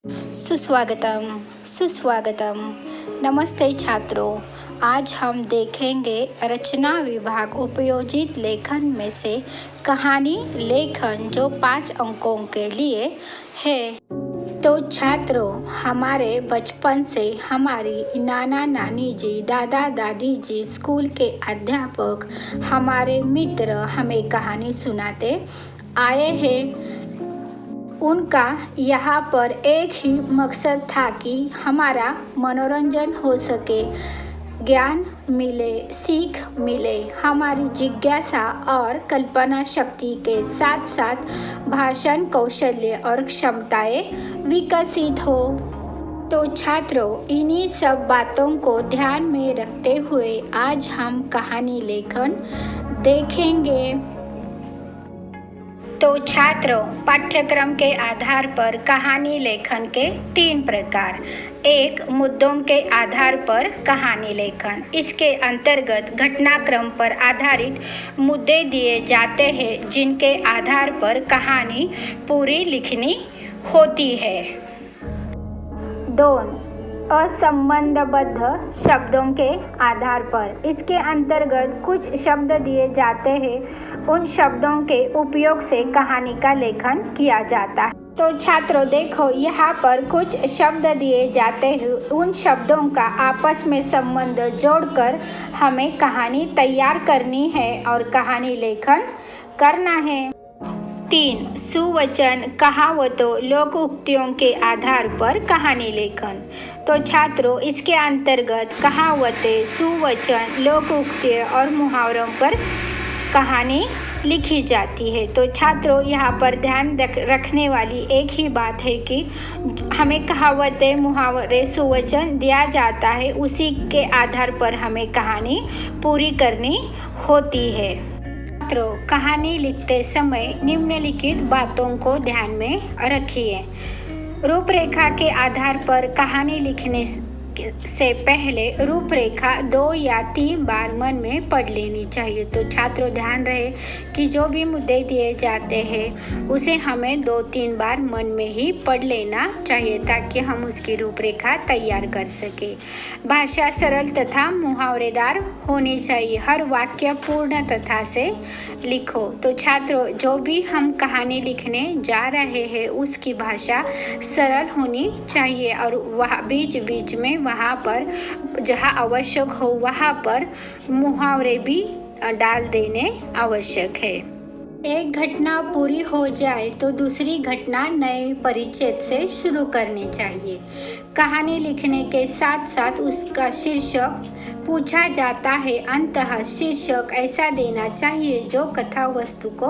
सुस्वागतम सुस्वागतम। नमस्ते छात्रों, आज हम देखेंगे रचना विभाग उपयोजित लेखन में से कहानी लेखन जो 5 अंकों के लिए है। तो छात्रों, हमारे बचपन से हमारी नाना नानी जी, दादा दादी जी, स्कूल के अध्यापक, हमारे मित्र हमें कहानी सुनाते आए हैं। उनका यहाँ पर एक ही मकसद था कि हमारा मनोरंजन हो सके, ज्ञान मिले, सीख मिले, हमारी जिज्ञासा और कल्पना शक्ति के साथ साथ भाषण कौशल्य और क्षमताएं विकसित हो। तो छात्रों, इन्हीं सब बातों को ध्यान में रखते हुए आज हम कहानी लेखन देखेंगे। तो छात्रों, पाठ्यक्रम के आधार पर कहानी लेखन के 3 प्रकार। 1. मुद्दों के आधार पर कहानी लेखन। इसके अंतर्गत घटनाक्रम पर आधारित मुद्दे दिए जाते हैं जिनके आधार पर कहानी पूरी लिखनी होती है। 2. असंबंधबद्ध शब्दों के आधार पर। इसके अंतर्गत कुछ शब्द दिए जाते हैं, उन शब्दों के उपयोग से कहानी का लेखन किया जाता है। तो छात्रों देखो, यहाँ पर कुछ शब्द दिए जाते हैं, उन शब्दों का आपस में संबंध जोड़कर हमें कहानी तैयार करनी है और कहानी लेखन करना है। 3. सुवचन, कहावतों, लोक उक्तियों के आधार पर कहानी लेखन। तो छात्रों, इसके अंतर्गत कहावतें, सुवचन, लोक उक्तियाँ और मुहावरों पर कहानी लिखी जाती है। तो छात्रों, यहाँ पर ध्यान रखने वाली एक ही बात है कि हमें कहावतें, मुहावरे, सुवचन दिया जाता है, उसी के आधार पर हमें कहानी पूरी करनी होती है। छात्रों, कहानी लिखते समय निम्नलिखित बातों को ध्यान में रखिए। रूपरेखा के आधार पर कहानी लिखने से पहले रूपरेखा 2 या 3 बार मन में पढ़ लेनी चाहिए। तो छात्रों, ध्यान रहे कि जो भी मुद्दे दिए जाते हैं उसे हमें 2-3 बार मन में ही पढ़ लेना चाहिए ताकि हम उसकी रूपरेखा तैयार कर सके। भाषा सरल तथा मुहावरेदार होनी चाहिए। हर वाक्य पूर्णतः से लिखो। तो छात्रों, जो भी हम कहानी लिखने जा रहे हैं उसकी भाषा सरल होनी चाहिए और वह बीच बीच में वहाँ पर जहाँ आवश्यक हो वहाँ पर मुहावरे भी डाल देने आवश्यक है। एक घटना पूरी हो जाए तो दूसरी घटना नए परिच्छेद से शुरू करनी चाहिए। कहानी लिखने के साथ साथ उसका शीर्षक पूछा जाता है। अंततः शीर्षक ऐसा देना चाहिए जो कथा वस्तु को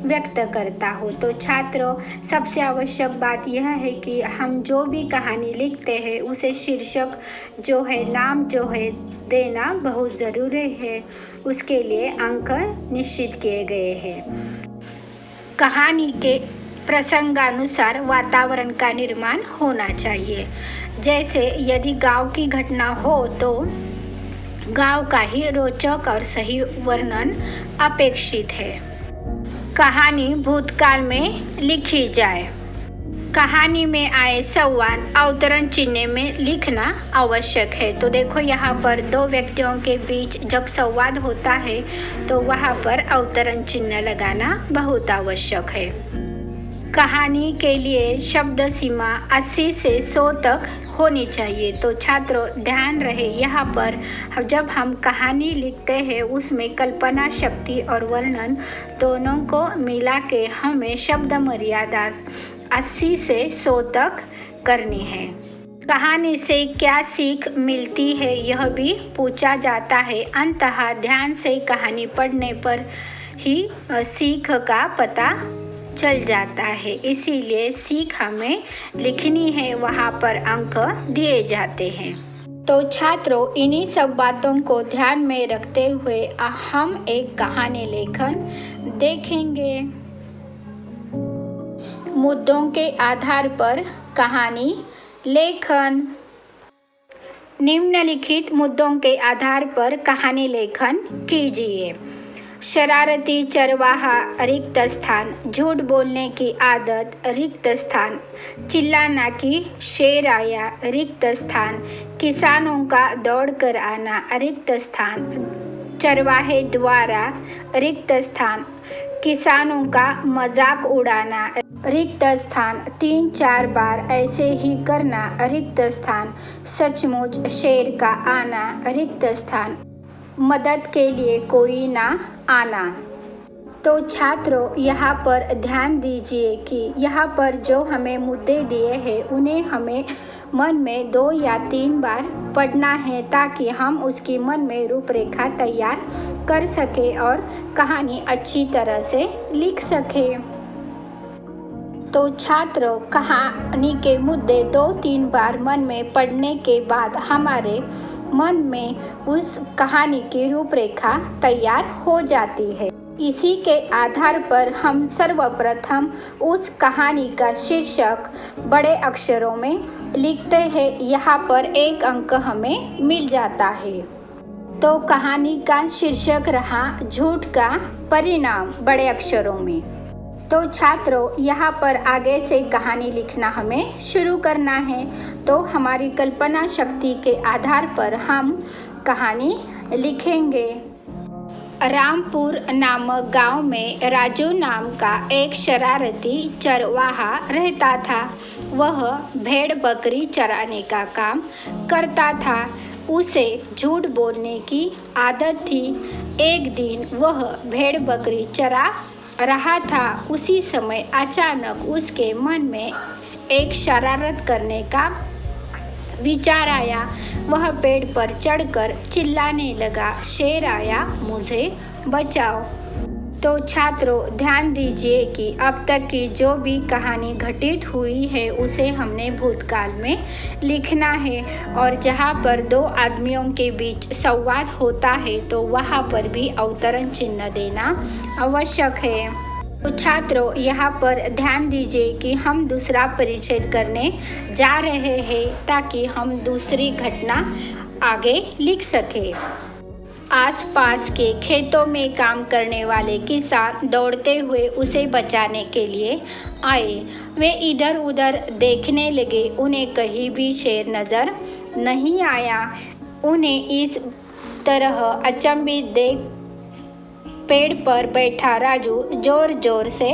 व्यक्त करता हो। तो छात्रों, सबसे आवश्यक बात यह है कि हम जो भी कहानी लिखते हैं उसे शीर्षक जो है, नाम जो है, देना बहुत ज़रूरी है। उसके लिए अंक निश्चित किए गए हैं। कहानी के प्रसंगानुसार वातावरण का निर्माण होना चाहिए। जैसे यदि गांव की घटना हो तो गांव का ही रोचक और सही वर्णन अपेक्षित है। कहानी भूतकाल में लिखी जाए। कहानी में आए संवाद अवतरण चिन्ह में लिखना आवश्यक है। तो देखो, यहाँ पर 2 व्यक्तियों के बीच जब संवाद होता है तो वहाँ पर अवतरण चिन्ह लगाना बहुत आवश्यक है। कहानी के लिए शब्द सीमा 80 से 100 तक होनी चाहिए। तो छात्रों, ध्यान रहे, यहाँ पर जब हम कहानी लिखते हैं उसमें कल्पना शक्ति और वर्णन दोनों को मिला के हमें शब्द मर्यादा 80 से 100 तक करनी है। कहानी से क्या सीख मिलती है यह भी पूछा जाता है। अंततः ध्यान से कहानी पढ़ने पर ही सीख का पता चल जाता है, इसीलिए सीख हमें लिखनी है, वहाँ पर अंक दिए जाते हैं। तो छात्रों, इन्हीं सब बातों को ध्यान में रखते हुए हम एक कहानी लेखन देखेंगे। मुद्दों के आधार पर कहानी लेखन। निम्नलिखित मुद्दों के आधार पर कहानी लेखन कीजिए। शरारती चरवाहा रिक्त स्थान, झूठ बोलने की आदत रिक्त स्थान, चिल्लाना कि शेर आया रिक्त स्थान, किसानों का दौड़ कर आना रिक्त स्थान, चरवाहे द्वारा रिक्त स्थान, किसानों का मजाक उड़ाना रिक्त स्थान, 3-4 बार ऐसे ही करना रिक्त स्थान, सचमुच शेर का आना रिक्त स्थान, मदद के लिए कोई ना आना। तो छात्रों, यहाँ पर ध्यान दीजिए कि यहाँ पर जो हमें मुद्दे दिए हैं उन्हें हमें मन में 2 या 3 बार पढ़ना है ताकि हम उसकी मन में रूपरेखा तैयार कर सके और कहानी अच्छी तरह से लिख सके। तो छात्रों, कहानी के मुद्दे 2-3 बार मन में पढ़ने के बाद हमारे मन में उस कहानी की रूपरेखा तैयार हो जाती है। इसी के आधार पर हम सर्वप्रथम उस कहानी का शीर्षक बड़े अक्षरों में लिखते हैं। यहाँ पर 1 अंक हमें मिल जाता है। तो कहानी का शीर्षक रहा झूठ का परिणाम बड़े अक्षरों में। तो छात्रों, यहाँ पर आगे से कहानी लिखना हमें शुरू करना है। तो हमारी कल्पना शक्ति के आधार पर हम कहानी लिखेंगे। रामपुर नामक गांव में राजू नाम का एक शरारती चरवाहा रहता था। वह भेड़ बकरी चराने का काम करता था। उसे झूठ बोलने की आदत थी। एक दिन वह भेड़ बकरी चरा रहा था। उसी समय अचानक उसके मन में एक शरारत करने का विचार आया। वह पेड़ पर चढ़कर चिल्लाने लगा, शेर आया, मुझे बचाओ। तो छात्रों, ध्यान दीजिए कि अब तक की जो भी कहानी घटित हुई है उसे हमने भूतकाल में लिखना है और जहाँ पर 2 आदमियों के बीच संवाद होता है तो वहाँ पर भी अवतरण चिन्ह देना आवश्यक है। तो छात्रों, यहाँ पर ध्यान दीजिए कि हम दूसरा परिच्छेद करने जा रहे हैं ताकि हम दूसरी घटना आगे लिख सकें। आसपास के खेतों में काम करने वाले किसान दौड़ते हुए उसे बचाने के लिए आए। वे इधर उधर देखने लगे। उन्हें कहीं भी शेर नजर नहीं आया। उन्हें इस तरह अचंभित देख पेड़ पर बैठा राजू जोर जोर से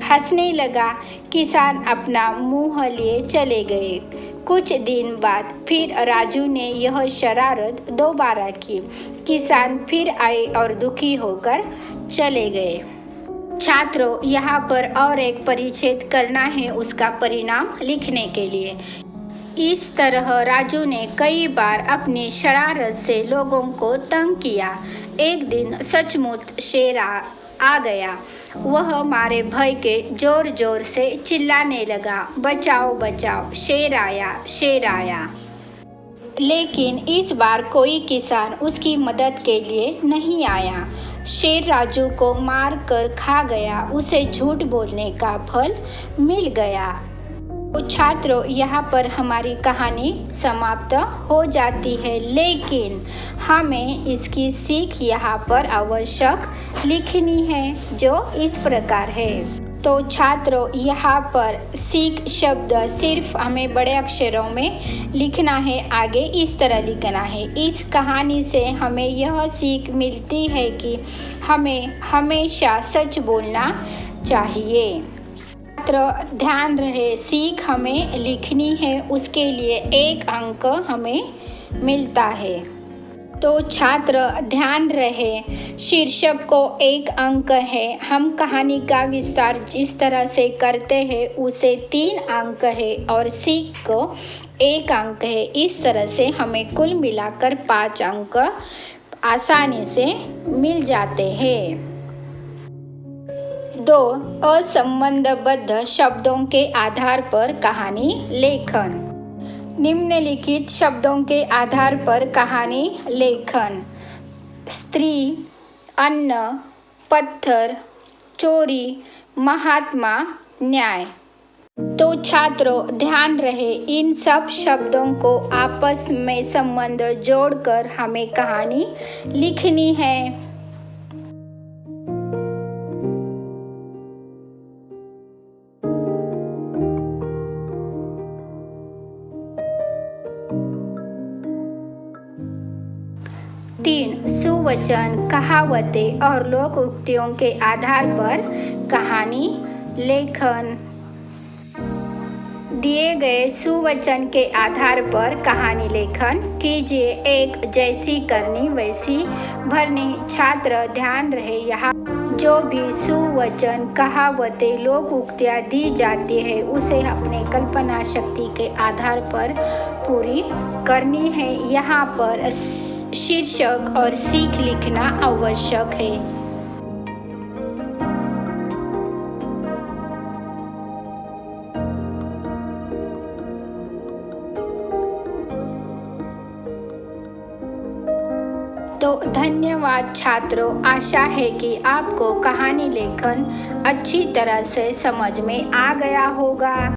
हंसने लगा। किसान अपना मुंह लिए चले गए। कुछ दिन बाद फिर राजू ने यह शरारत दोबारा की। किसान फिर आए और दुखी होकर चले गए। छात्रों, यहाँ पर और एक परिच्छेद करना है उसका परिणाम लिखने के लिए। इस तरह राजू ने कई बार अपनी शरारत से लोगों को तंग किया। एक दिन सचमुच शेर आ गया। वह मारे भय के जोर जोर से चिल्लाने लगा, बचाओ बचाओ, शेर आया, शेर आया। लेकिन इस बार कोई किसान उसकी मदद के लिए नहीं आया। शेर राजू को मार कर खा गया। उसे झूठ बोलने का फल मिल गया। तो छात्रों, यहाँ पर हमारी कहानी समाप्त हो जाती है, लेकिन हमें इसकी सीख यहाँ पर आवश्यक लिखनी है जो इस प्रकार है। तो छात्रों, यहाँ पर सीख शब्द सिर्फ हमें बड़े अक्षरों में लिखना है। आगे इस तरह लिखना है। इस कहानी से हमें यह सीख मिलती है कि हमें हमेशा सच बोलना चाहिए। ध्यान रहे, सीख हमें लिखनी है, उसके लिए 1 अंक हमें मिलता है। तो छात्र ध्यान रहे, शीर्षक को 1 अंक है। हम कहानी का विस्तार जिस तरह से करते हैं उसे 3 अंक है और सीख को 1 अंक है। इस तरह से हमें कुल मिलाकर 5 अंक आसानी से मिल जाते हैं। 2. असंबंधबद्ध शब्दों के आधार पर कहानी लेखन। निम्नलिखित शब्दों के आधार पर कहानी लेखन: स्त्री, अन्न, पत्थर, चोरी, महात्मा, न्याय। तो छात्रों, ध्यान रहे, इन सब शब्दों को आपस में संबंध जोड़कर हमें कहानी लिखनी है। 3. सुवचन, कहावतें और लोक उक्तियों के आधार पर कहानी लेखन। दिए गए सुवचन के आधार पर कहानी लेखन कीजिए। 1. जैसी करनी वैसी भरनी। छात्र ध्यान रहे, यहाँ जो भी सुवचन, कहावतें, लोक उक्तियाँ दी जाती है उसे अपने कल्पना शक्ति के आधार पर पूरी करनी है। यहाँ पर शीर्षक और सीख लिखना आवश्यक है। तो धन्यवाद छात्रों, आशा है कि आपको कहानी लेखन अच्छी तरह से समझ में आ गया होगा।